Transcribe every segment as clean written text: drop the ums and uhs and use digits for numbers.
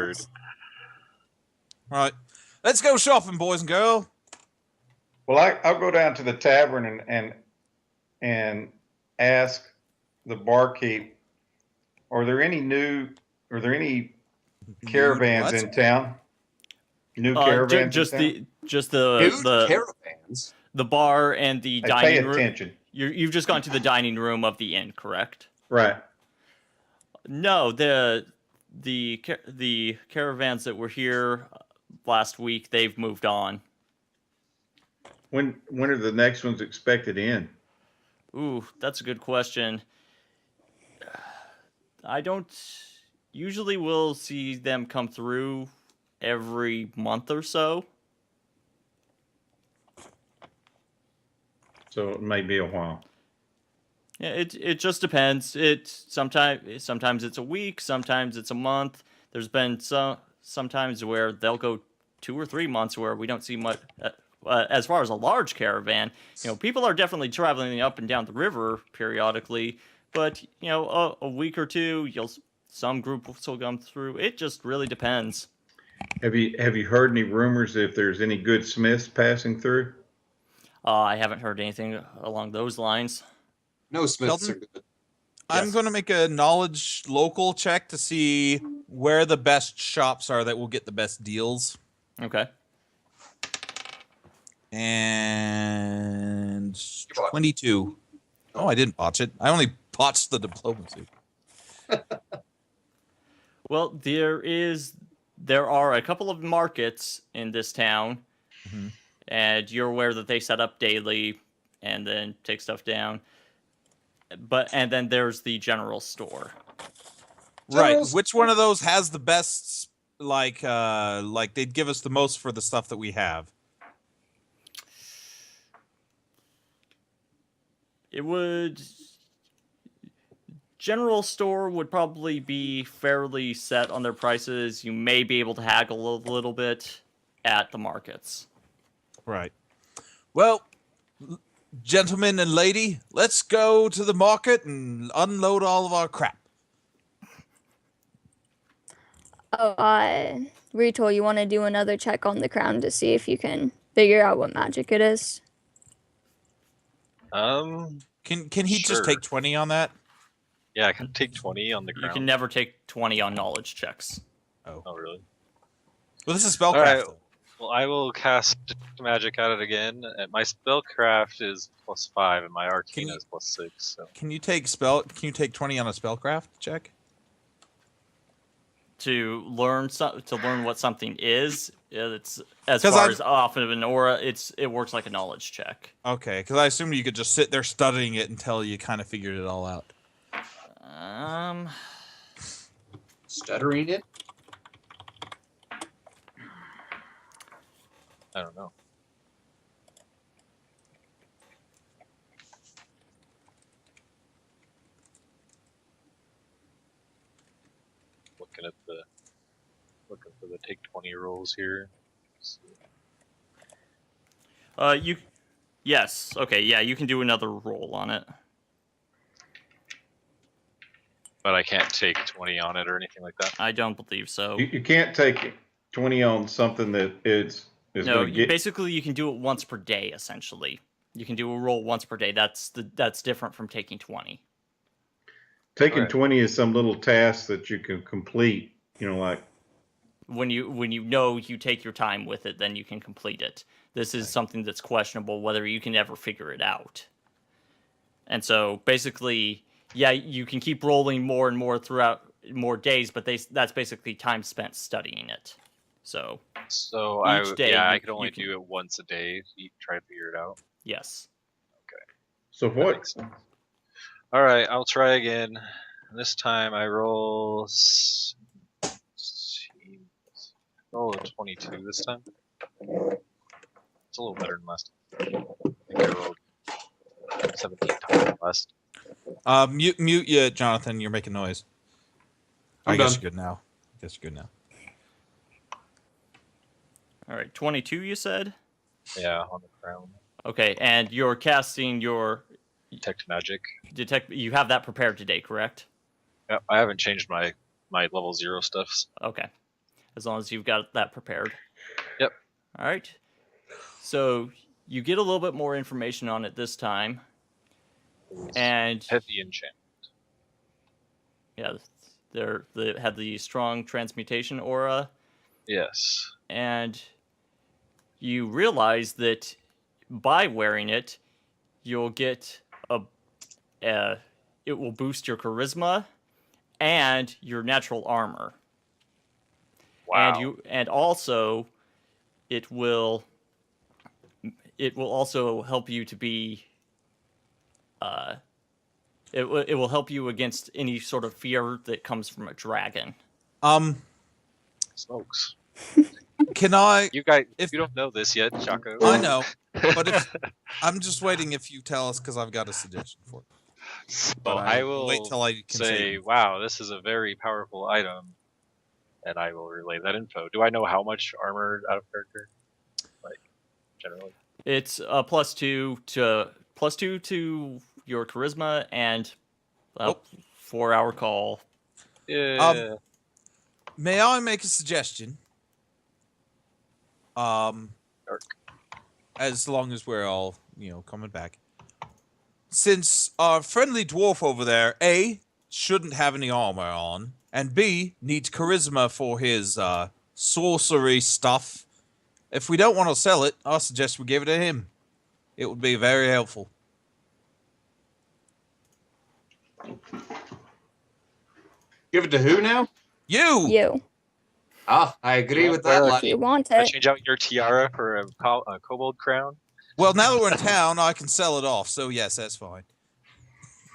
heard. All right. Let's go shopping, boys and girls. Well, I'll go down to the tavern and ask the barkeep, are there any caravans in town? New caravans just in the caravans. The bar and the town? dining Pay room. attention. You've just gone to the dining room of the inn, correct? Right. No, the caravans that were here last week, they've moved on. When are the next ones expected in? Ooh, that's a good question. I don't usually will see them come through every month or so. So it may be a while. Yeah, it just depends. Sometimes it's a week, sometimes it's a month. There's been sometimes where they'll go 2 or 3 months where we don't see much. As far as a large caravan, people are definitely traveling up and down the river periodically, but a week or two, some group will still come through. It just really depends. Have you heard any rumors if there's any good smiths passing through? I haven't heard anything along those lines. No smiths Sheldon? are good. I'm going to make a knowledge local check to see where the best shops are that will get the best deals. Okay. And 22. Oh, I didn't botch it. I only botched the diplomacy. Well, there are a couple of markets in this town, and you're aware that they set up daily and then take stuff down. And then there's the general store. Right. Which one of those has the best, like they'd give us the most for the stuff that we have? It would... General store would probably be fairly set on their prices. You may be able to haggle a little bit at the markets. Right. Well, gentlemen and lady, let's go to the market and unload all of our crap. Rito, you want to do another check on the crown to see if you can figure out what magic it is? Can he Sure. just take 20 on that? Yeah, I can take 20 on the You crown. can never take 20 on knowledge checks. Oh, really? Well, this is spellcraft. Alright, well, I will cast magic at it again. And my spellcraft is +5, and my arcana is +6. So. Can you take 20 on a spellcraft check? To learn what something is, it's as far as often of an aura, it works like a knowledge check. Okay, because I assumed you could just sit there studying it until you kind of figured it all out. Stuttering it? I don't know. Looking for the take 20 rolls here. Yes. Okay. Yeah, you can do another roll on it. But I can't take 20 on it or anything like that. I don't believe so. You can't take 20 on something that is No, going to get... basically you can do it once per day. Essentially, you can do a roll once per day. That's different from taking 20. Taking 20 is some little task that you can complete. Like when you take your time with it, then you can complete it. This is something that's questionable whether you can ever figure it out. And so basically, yeah, you can keep rolling more and more throughout more days, but that's basically time spent studying it. So each day I could only do it once a day. Try to figure it out. Yes. Okay. So what? All right, I'll try again. This time I roll. Roll a 22 this time. It's a little better than last time. I think I rolled 17 times last. Mute you, Jonathan. You're making noise. I guess you're good now. All right, 22 you said? Yeah, on the crown. Okay, and you're casting your Detect magic. You have that prepared today, correct? Yep, I haven't changed my level 0 stuffs. Okay. as long as you've got that prepared. Yep. All right. So you get a little bit more information on it this time, and Heavy enchantment. yeah, they had the strong transmutation aura, Yes. and you realize that by wearing it, you'll get it will boost your charisma and your natural armor. Wow. And also it will also help you to be it will help you against any sort of fear that comes from a dragon. Smokes. Can I? You guys, If- you don't know this yet, Chaco. I know, but if I'm just waiting if you tell us because I've got a suggestion for it. So But I will will wait till I say, continue. wow, this is a very powerful item, and I will relay that info. Do I know how much armor out of character? Like, generally? It's a +2 to your charisma and a Oh. 4-hour call. Yeah. May I make a suggestion? Dark. As long as we're all, coming back. Since our friendly dwarf over there, A, shouldn't have any armor on, and B, needs charisma for his sorcery stuff, if we don't want to sell it, I suggest we give it to him. It would be very helpful. Give it to who now? You, Ah, I agree Yeah, with that, well, if laddie. you want Wanna it. change out your tiara for a kobold crown? Well, now that we're in town, I can sell it off, so yes, that's fine.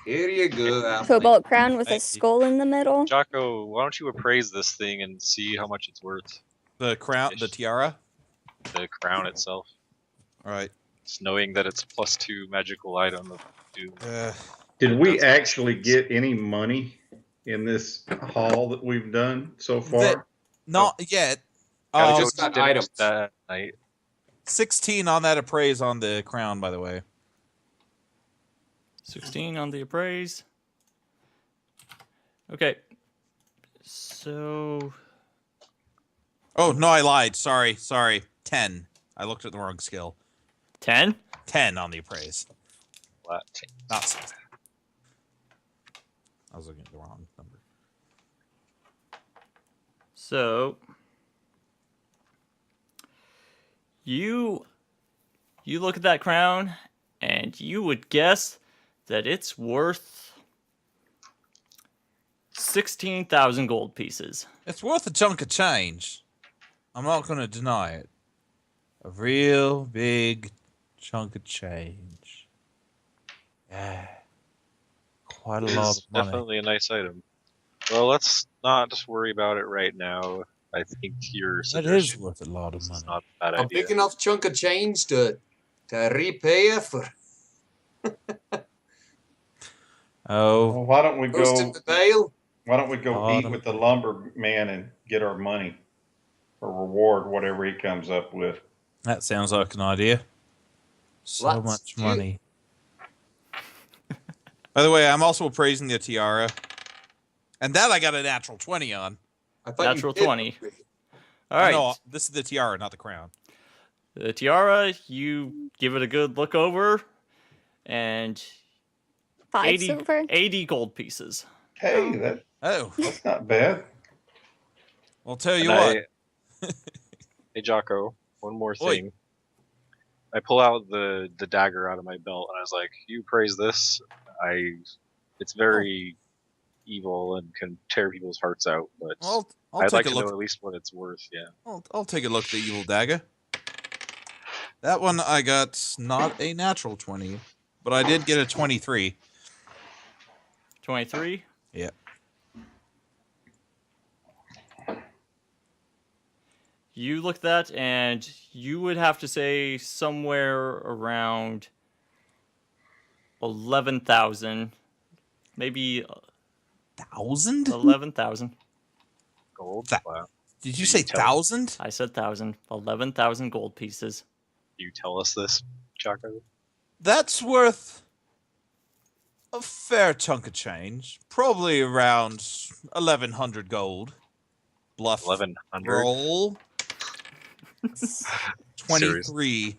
Here you go, athlete. Cobalt crown with a Thank you. skull in the middle. Jocko, why don't you appraise this thing and see how much it's worth? The crown, the tiara. The crown itself. All right. Just knowing that it's +2 magical item of doom. Did we actually get any money in this haul that we've done so far? Not yet. Gotta go just to got dinner items. that night. 16 on that appraise on the crown, by the way. 16 on the appraise. Okay. So Oh, no, I lied. Sorry. 10. I looked at the wrong skill. 10? 10 on the appraise. Flat. Not 16. I was looking at the wrong number. So you look at that crown and you would guess that it's worth 16,000 gold pieces. It's worth a chunk of change. I'm not going to deny it. A real big chunk of change. Yeah. Quite a It lot is of money. definitely a nice item. Well, let's not just worry about it right now. I think your That is suggestion worth a lot of is money. not a bad A idea. big enough chunk of change to repay you for Oh, Well, why don't we hosting go? the bail. Why don't we go Lot eat of- with the lumber man and get our money or reward whatever he comes up with? that sounds like an idea. So Let's much do- money. By the way, I'm also appraising the tiara. And that I got a natural 20 on. I thought Natural you did. 20. All right. No, this is the tiara, not the crown. The tiara, you give it a good look over, and 5 80, silver. 80 gold pieces. Hey, Oh, that's not bad. I'll tell you And what. Hey, Jocko, one more Oi. thing. I pull out the dagger out of my belt, and I was like, "You praise this? It's very evil and can tear people's hearts out, but I'll I'd take like a to look. know at least what it's worth." Yeah. I'll take a look at the evil dagger. That one I got not a natural 20, but I did get a 23. 23. Yeah. You look at that, and you would have to say somewhere around 11,000, maybe 1,000? 11,000. Gold. That- Wow. Did you Can say you tell- 1,000? I said 1,000. 11,000 gold pieces. You tell us this, Jocko. That's worth a fair chunk of change. Probably around 1,100 gold. Bluff 1100. roll. Seriously. 23.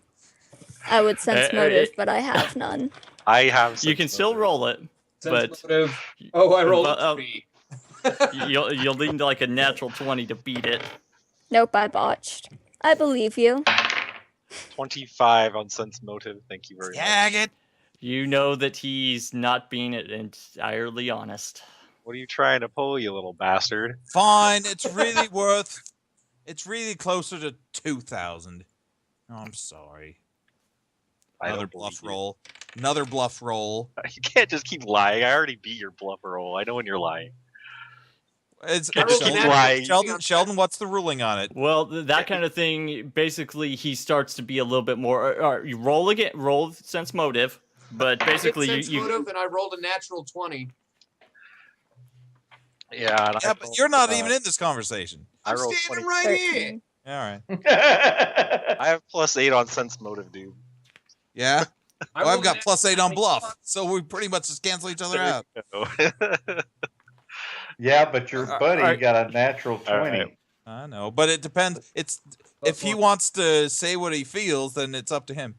I would sense Uh, motive, uh, but I have none. I have. You can sense still motive. roll it, but Sense motive. Oh, I rolled but, a 3. you'll need like a natural 20 to beat it. Nope, I botched. I believe you. 25 on sense motive. Thank you very Tag much. it. You know that he's not being entirely honest. What are you trying to pull, you little bastard? Fine. It's really worth. It's really closer to 2,000. Oh, I'm sorry. I Another don't bluff believe you. roll. Another bluff roll. You can't just keep lying. I already beat your bluff roll. I know when you're lying. It's I rolled a Sheldon. natural 20 Sheldon, on Sheldon, what's the ruling on it? Well, that kind of thing, basically, he starts to be a little bit more. You roll again, roll sense motive, but basically, Sense you motive, and I rolled a natural 20. Yeah, and Yeah, but you're not even in this conversation. I I'm rolled standing 20. right here. 13. All right. I have +8 on sense motive, dude. Yeah. I Well, I've rolled got a +8 on natural bluff, so we pretty much just cancel each other out. There you go. Yeah, but your buddy Alright. got a natural 20. Alright. I know, but it depends. It's 20. if he wants to say what he feels, then it's up to him.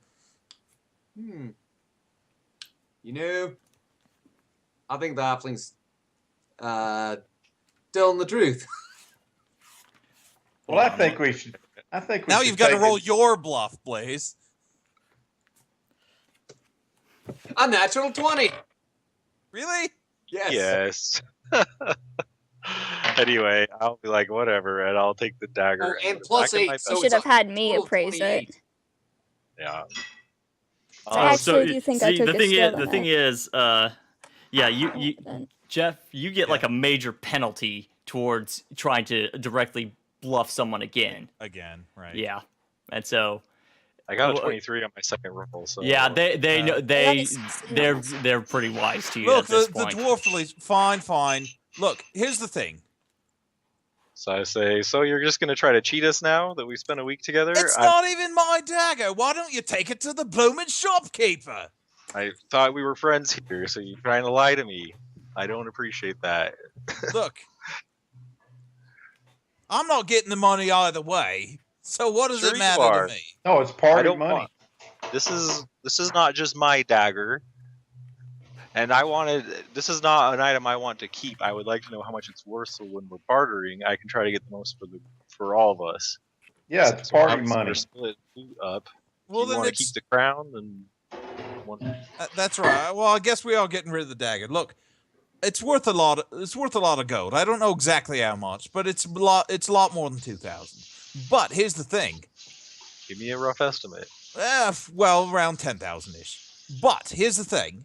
You know, I think the halfling's telling the truth. Well, I think we should. I think we Now should you've got to take roll it- your bluff, Blaze. A natural 20. Really? Yes. Yes. Anyway, I'll be like, whatever, and I'll take the dagger. Oh, and put it plus back in 8. my So You belt. should it's have had me total of appraise it. 28. Yeah. I actually do think I took the a thing skill is, the in thing it. is, yeah, you Then. Jeff, you get like a major penalty towards trying to directly bluff someone again. Again, right? Yeah, and so I got a Well, 23 on my second roll, so yeah, they know Nice. they're pretty wise to you Look, at this the point. dwarf police. Fine. Look, here's the thing. So I say, so you're just gonna try to cheat us now that we spent a week together? It's not even my dagger. Why don't you take it to the blooming shopkeeper? I thought we were friends here, so you're trying to lie to me. I don't appreciate that. Look, I'm not getting the money either way. So what does Sure it you matter are. to me? No, it's I party don't money. want. This is not just my dagger, and I wanted. This is not an item I want to keep. I would like to know how much it's worth, so when we're bartering, I can try to get the most for all of us. Yeah, it's So party obviously money. We're split loot up. Well, you then want to keep it's the crown, and one. that's right. Well, I guess we are getting rid of the dagger. Look, it's worth a lot. It's worth a lot of gold. I don't know exactly how much, but it's a lot. It's a lot more than 2,000. But here's the thing. Give me a rough estimate. Well, around 10,000 ish. But here's the thing.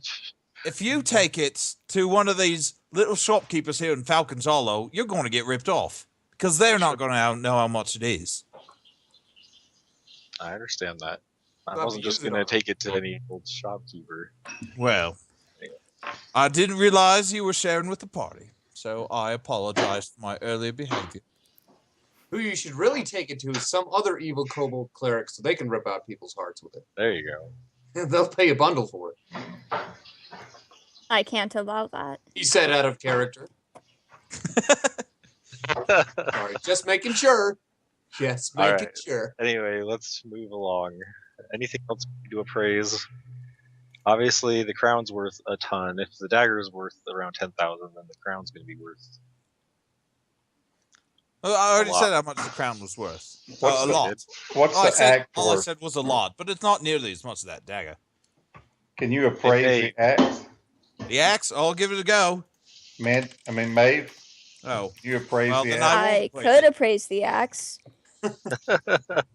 If you take it to one of these little shopkeepers here in Falcon's Hollow, you're going to get ripped off because they're not going to know how much it is. I understand that. I We'll have wasn't to just use it gonna on take it to any old shopkeeper. Well, I didn't realize you were sharing with the party, so I apologize for my earlier behavior. Who you should really take it to is some other evil kobold cleric so they can rip out people's hearts with it. There you go. They'll pay a bundle for it. I can't allow that. He said out of character. Sorry, just making sure. Just making Alright. sure. Anyway, let's move along. Anything else to appraise? Obviously, the crown's worth a ton. If the dagger is worth around 10,000, then the crown's going to be worth. Well, I already A lot. said how much the crown was worth. What's a the- lot. What's All I, the said, axe all I worth? said was a lot, but it's not nearly as much as that dagger. Can you appraise Hey. the axe? The axe, I'll give it a go. Maeve, Oh, you appraise Well, the then axe? I won't I appraise could it. appraise the axe.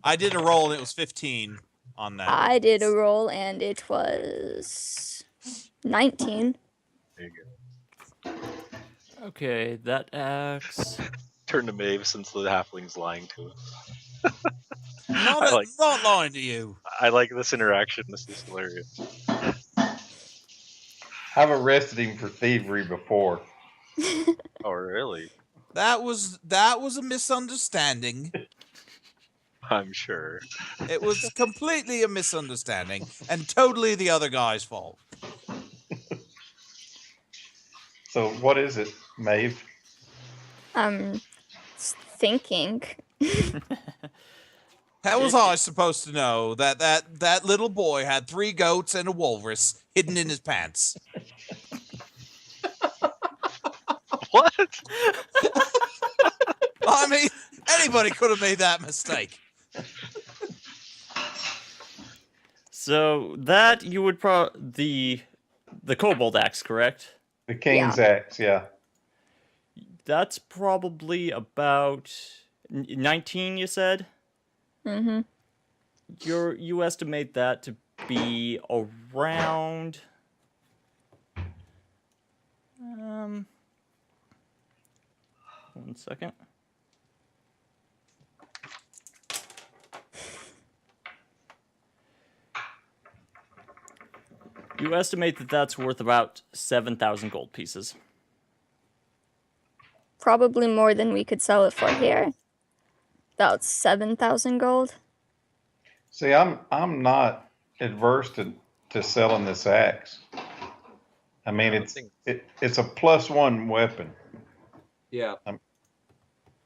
I did a roll and it was 15 on that. I did a roll and it was 19. There you go. Okay, that axe. Turn to Maeve since the halfling's lying to us. Not lying to you. I like this interaction. This is hilarious. I've arrested him for thievery before. Oh, really? That was a misunderstanding. I'm sure. It was completely a misunderstanding and totally the other guy's fault. So what is it, Maeve? Thinking. How was I supposed to know that little boy had 3 goats and a walrus hidden in his pants? What? I mean, anybody could have made that mistake. So that you would the kobold axe, correct? The King's Axe, yeah. That's probably about 19. You said. Mm-hmm. You estimate that to be around. One second. You estimate that that's worth about 7,000 gold pieces. Probably more than we could sell it for here. About 7,000 gold. See, I'm not adverse to selling this axe. I mean, it's a +1 weapon. Yeah.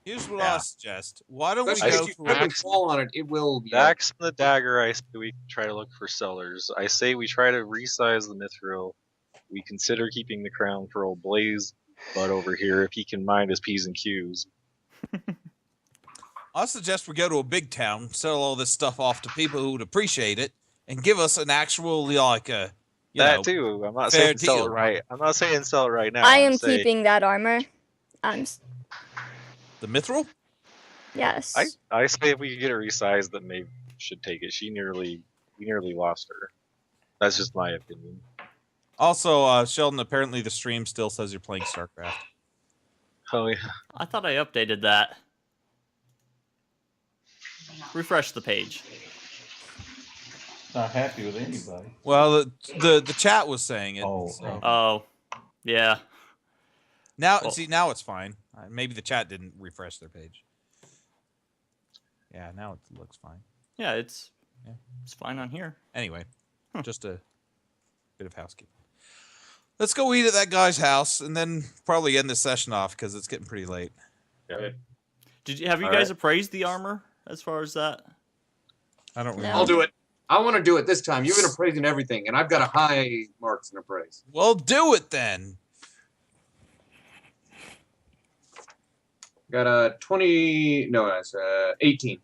Here's what Yeah. I suggest. Why don't we Especially go if you to trip and fall on it, it will. The axe and the dagger, I say we try to look for sellers. I say we try to resize the mithril. We consider keeping the crown for old Blaze, but over here, if he can mind his P's and Q's. I suggest we go to a big town, sell all this stuff off to people who would appreciate it, and give us an actual, like, you know, Too. I'm not fair saying sell deal. it right. I'm not saying sell it right now. I I'm am saying- keeping that armor. the mithril? Yes. I say if we could get it resized, that Maeve should take it. We nearly lost her. That's just my opinion. Also, Sheldon, apparently the stream still says you're playing StarCraft. Oh yeah. I thought I updated that. Refresh the page. Not happy with anybody. Well, the chat was saying it. Oh, so. Oh, yeah. Now, Well- see, now it's fine. Maybe the chat didn't refresh their page. Yeah, now it looks fine. Yeah, it's Yeah. it's fine on here. Anyway, just a bit of housekeeping. Let's go eat at that guy's house and then probably end this session off because it's getting pretty late. Yeah. Have you All guys right. appraised the armor as far as that? I don't No. remember. I'll do it. I want to do it this time. You've been appraising everything, and I've got a high marks in appraise. Well, do it then. Got a 20. No, that's 18.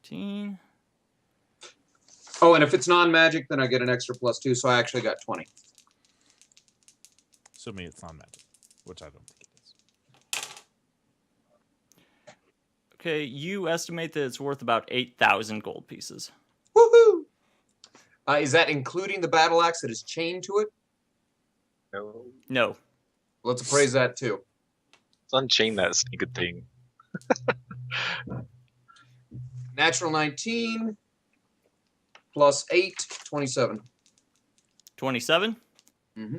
18. Oh, and if it's non-magic, then I get an extra +2, so I actually got 20. Assuming it's not magic, which I don't think it is. Okay, you estimate that it's worth about 8,000 gold pieces. Woohoo! Is that including the battle axe that is chained to it? No. No. Let's appraise that too. Let's unchain that sneaking thing. Natural 19 +8, 27. 27? Mm-hmm.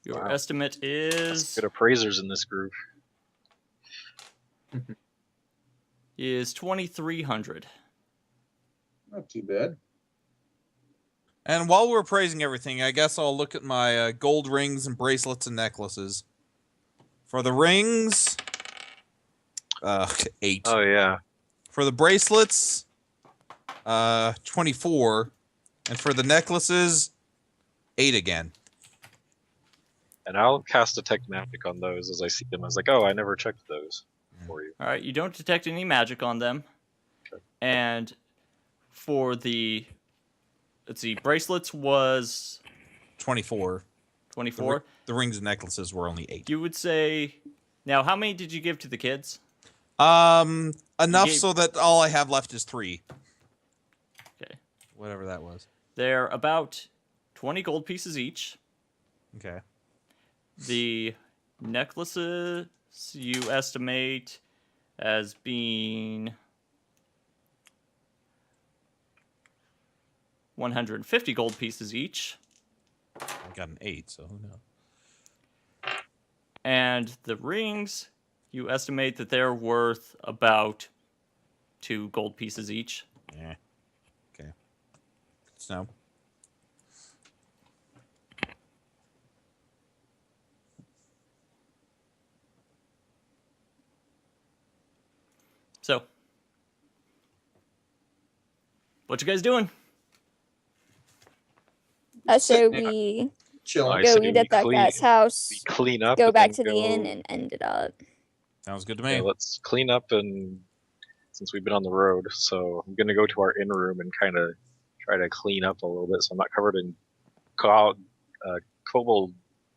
Your Wow. estimate is Good appraisers in this group. 2,300. Not too bad. And while we're praising everything, I guess I'll look at my gold rings and bracelets and necklaces. For the rings, 8. Oh yeah. For the bracelets, 24. And for the necklaces, 8 again. And I'll cast Detect Magic on those as I see them. I was like, oh, I never checked those for you. All right, you don't detect any magic on them. Okay. And for the, let's see, bracelets was 24. 24. The rings and necklaces were only 8. You would say, now how many did you give to the kids? Enough gave- so that all I have left is 3. Okay. Whatever that was. They're about 20 gold pieces each. Okay. The necklaces you estimate as being 150 gold pieces each. I got an 8, so who knows? And the rings, you estimate that they're worth about 2 gold pieces each. Yeah. Okay. So. What you guys doing? So Sitting there. we Chilling. I go say eat we at that clean- guy's house, We clean up. go and back then to the inn, go- and end it up. Sounds good to Yeah, me. let's clean up, and since we've been on the road, so I'm gonna go to our inn room and kind of try to clean up a little bit, so I'm not covered in kobold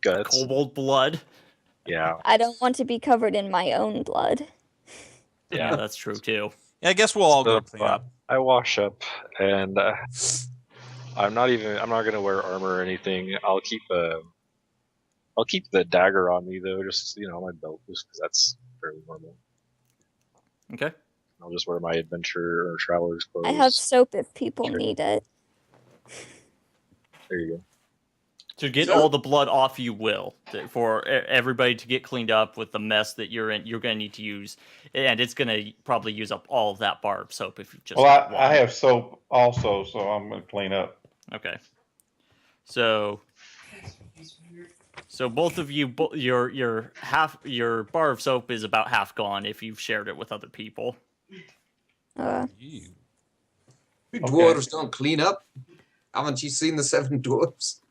guts. Kobold blood. Yeah, I don't want to be covered in my own blood. Yeah, that's true too. Yeah, I guess we'll all So, go clean up. I wash up, and I'm not gonna wear armor or anything. I'll keep the dagger on me though, just on my belt, just because that's fairly normal. Okay. I'll just wear my adventure or traveler's clothes. I have soap if people Sure. need it. There you go. To get So- all the blood off, you will. For everybody to get cleaned up with the mess that you're in, you're going to need to use, and it's going to probably use up all of that bar of soap if you just. Well, got one. I have soap also, so I'm gonna clean up. Okay. So both of you, your bar of soap is about half gone if you've shared it with other people. Ew. You dwarves don't clean up. Haven't you seen the 7 dwarves?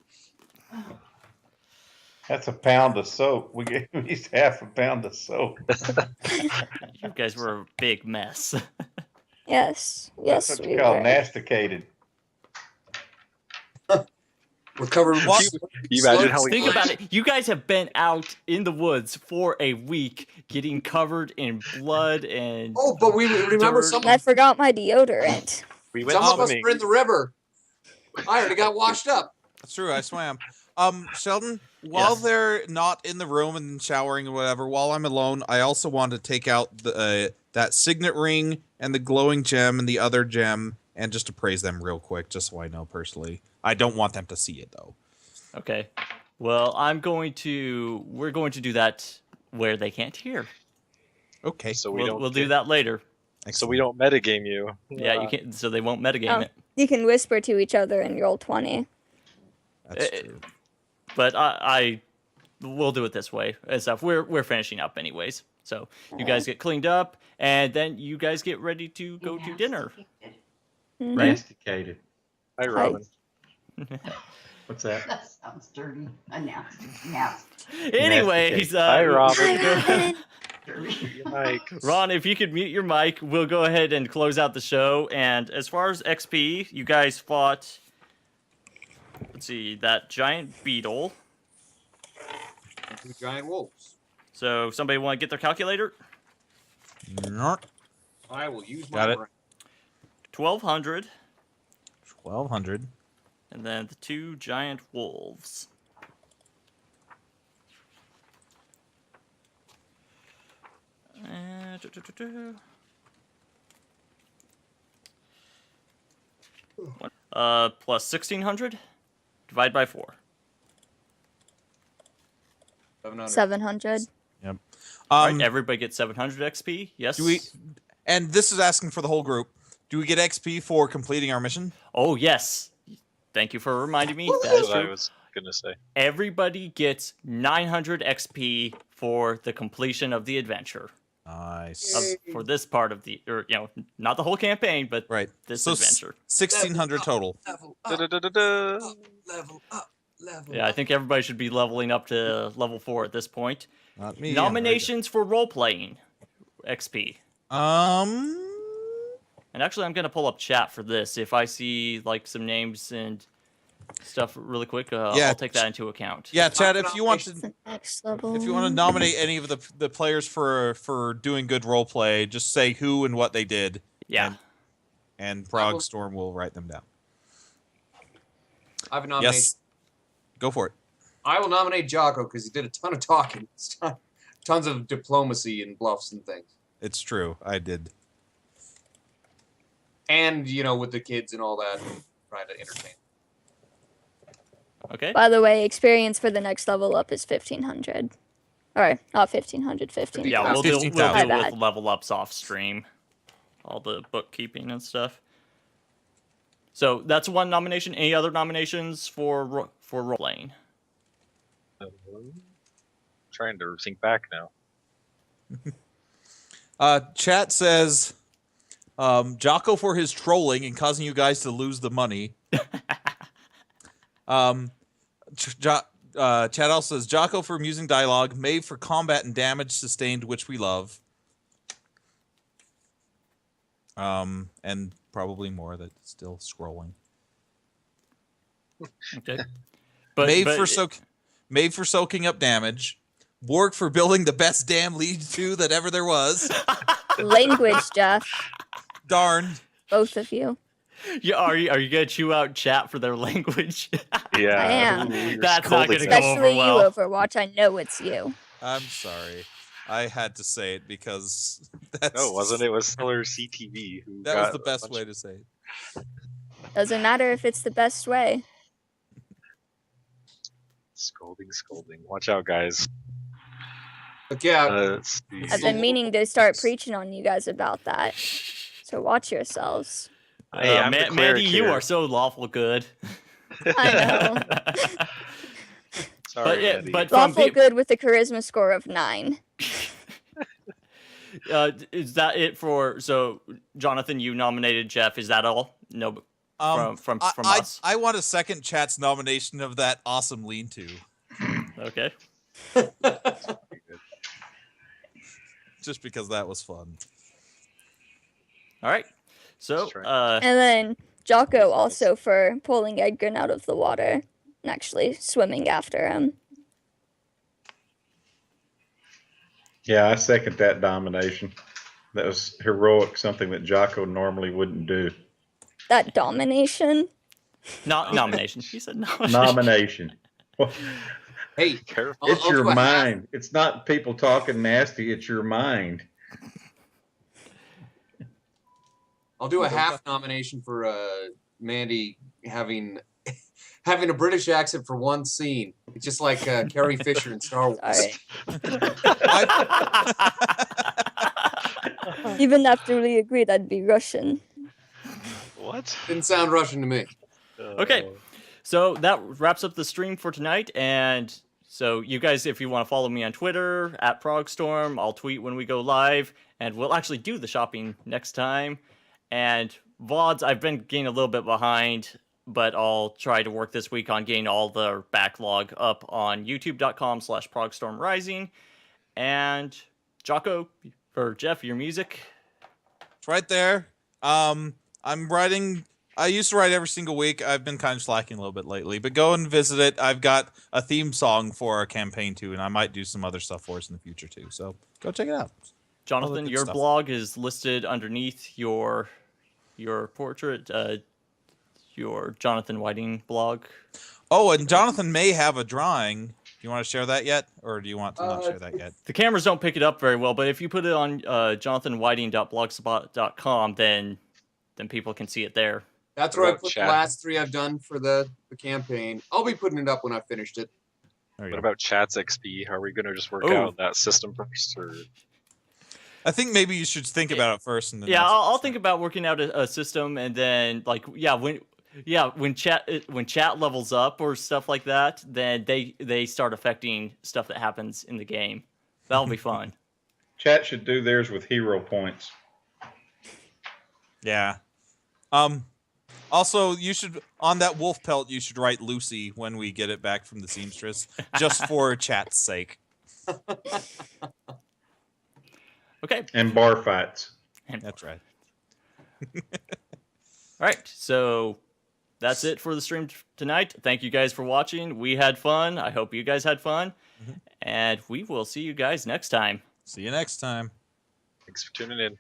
That's a pound of soap. We gave at least half a pound of soap. You guys were a big mess. Yes, That's yes, what we you call were. masticated. We're covered with What? You imagine how we Think about it. You guys have been out in the woods for a week, getting covered in blood and. Oh, but we remember Dirt. some And I forgot my deodorant. we went of us swimming. were in the river. I already got washed up. That's true. I swam. Sheldon, while Yes. they're not in the room and showering or whatever, while I'm alone, I also want to take out the that signet ring and the glowing gem and the other gem and just appraise them real quick, just so I know personally. I don't want them to see it though. Okay. Well, we're going to do that where they can't hear. Okay. So we don't. We'll do that later. So we don't metagame you. Yeah, you can't. So they won't metagame Oh. it. You can whisper to each other and roll 20. That's Eh, true. But we'll do it this way and stuff. We're finishing up anyways. So you guys get cleaned up, and then you guys get ready to go to dinner. Mhm. Masticated. Hi, Robin. What's that? That sounds dirty. Nasty. Nasty. Anyways, Hi, Robin. Hi, Robin. Dirty. Mike. Ron, if you could mute your mic, we'll go ahead and close out the show. And as far as XP, you guys fought. Let's see, that giant beetle. 2 giant wolves. So somebody want to get their calculator? Nark. I will use Got my it. brain. 1,200, 1,200. and then the 2 giant wolves. And plus 1,600, divide by 4. 700. 700. Yep. Right, everybody gets 700 XP. Yes. Do we? And this is asking for the whole group. Do we get XP for completing our mission? Oh yes. Thank you for reminding me. That That's is what I true. was gonna say. Everybody gets 900 XP for the completion of the adventure. Nice. For this part of the, or not the whole campaign, but Right. this So adventure. 1,600 total. Level up, Da-da-da-da-da. level up, level Yeah, I up. think everybody should be leveling up to level 4 at this point. Not me. Nominations for role playing XP. And actually, I'm gonna pull up chat for this. If I see like some names and stuff really quick, Yeah, I'll take that into account. Yeah, Chad. If you want to, It's the next level. if you want to nominate any of the players for doing good role play, just say who and what they did, Yeah. and Prague Storm will write them down. I have a nomination. Yes. Go for it. I will nominate Jocko because he did a ton of talking. Tons of diplomacy and bluffs and things. It's true. I did. And, with the kids and all that, trying to entertain. Okay. By the way, experience for the next level up is 1,500. Alright, not 1,500, 15. Yeah, we'll deal 15,000. with level ups off stream. All the bookkeeping and stuff. So that's one nomination. Any other nominations for role playing? Trying to think back now. Chat says Jocko for his trolling and causing you guys to lose the money. Chad also says Jocko for amusing dialogue, Maeve for combat and damage sustained, which we love. And probably more that's still scrolling. Okay. Maeve for soaking up damage. Borg for building the best damn lead-to that ever there was. Language, Jeff. Darn. Both of you. Yeah, are you gonna chew out chat for their language? Yeah. I am. You're That's not scolding gonna them. go Especially over well. you, Overwatch. I know it's you. I'm sorry. I had to say it because that's... No, it wasn't. It was Stellar CTV. Who That was got the a best bunch way of- to say it. Doesn't matter if it's the best way. Scolding. Watch out, guys. Look out. Let's see. I've been meaning to start preaching on you guys about that. So watch yourselves. Hey, I'm the Mandy, cleric you here. are so lawful good. I know. Sorry, yeah, Eddie. but from Lawful the- good with a charisma score of 9. Is that it for? So, Jonathan, you nominated Jeff. Is that all? No, from us. I want a second chat's nomination of that awesome lean-to. Okay. Just because that was fun. All right. So, That's right. And then Jocko also for pulling Edgar out of the water and actually swimming after him. Yeah, I second that domination. That was heroic, something that Jocko normally wouldn't do. That domination. nomination. He said nomination. Nomination. Well, Hey, Careful. it's I'll your do a half- mind. It's not people talking nasty. It's your mind. I'll do a half nomination for Mandy having a British accent for one scene. It's just like Carrie Fisher in Star Wars. Sorry. Even after we agreed I'd be Russian. What? Didn't sound Russian to me. Okay. So that wraps up the stream for tonight. And so you guys, if you want to follow me on Twitter at Progstorm, I'll tweet when we go live, and we'll actually do the shopping next time. And VODs, I've been getting a little bit behind, but I'll try to work this week on getting all the backlog up on youtube.com/ProgstormRising. And Jocko, or Jeff, your music. It's right there. I'm writing. I used to write every single week. I've been kind of slacking a little bit lately, but go and visit it. I've got a theme song for our campaign too, and I might do some other stuff for us in the future too. So go check it out. Jonathan, good your stuff. blog is listed underneath your portrait, your Jonathan Whiting blog. Oh, and Jonathan may have a drawing. Do you want to share that yet, or do you want to not share that yet? The cameras don't pick it up very well, but if you put it on jonathanwhiting.blogspot.com, then people can see it there. That's What where I about put chat? the last 3 I've done for the campaign. I'll be putting it up when I finished it. There you What go. about Chat's XP? Are we going to just work Ooh. out that system first, or I think maybe you should think about it first, and then Yeah, that's- I'll think about working out a system, and then when chat levels up or stuff like that, then they start affecting stuff that happens in the game. That'll be fun. Chat should do theirs with hero points. Yeah. Also, you should on that wolf pelt. You should write Lucy when we get it back from the seamstress, just for chat's sake. Okay. And bar fights. That's right. All right, so that's it for the stream tonight. Thank you guys for watching. We had fun. I hope you guys had fun. And we will see you guys next time. See you next time. thanks for tuning in.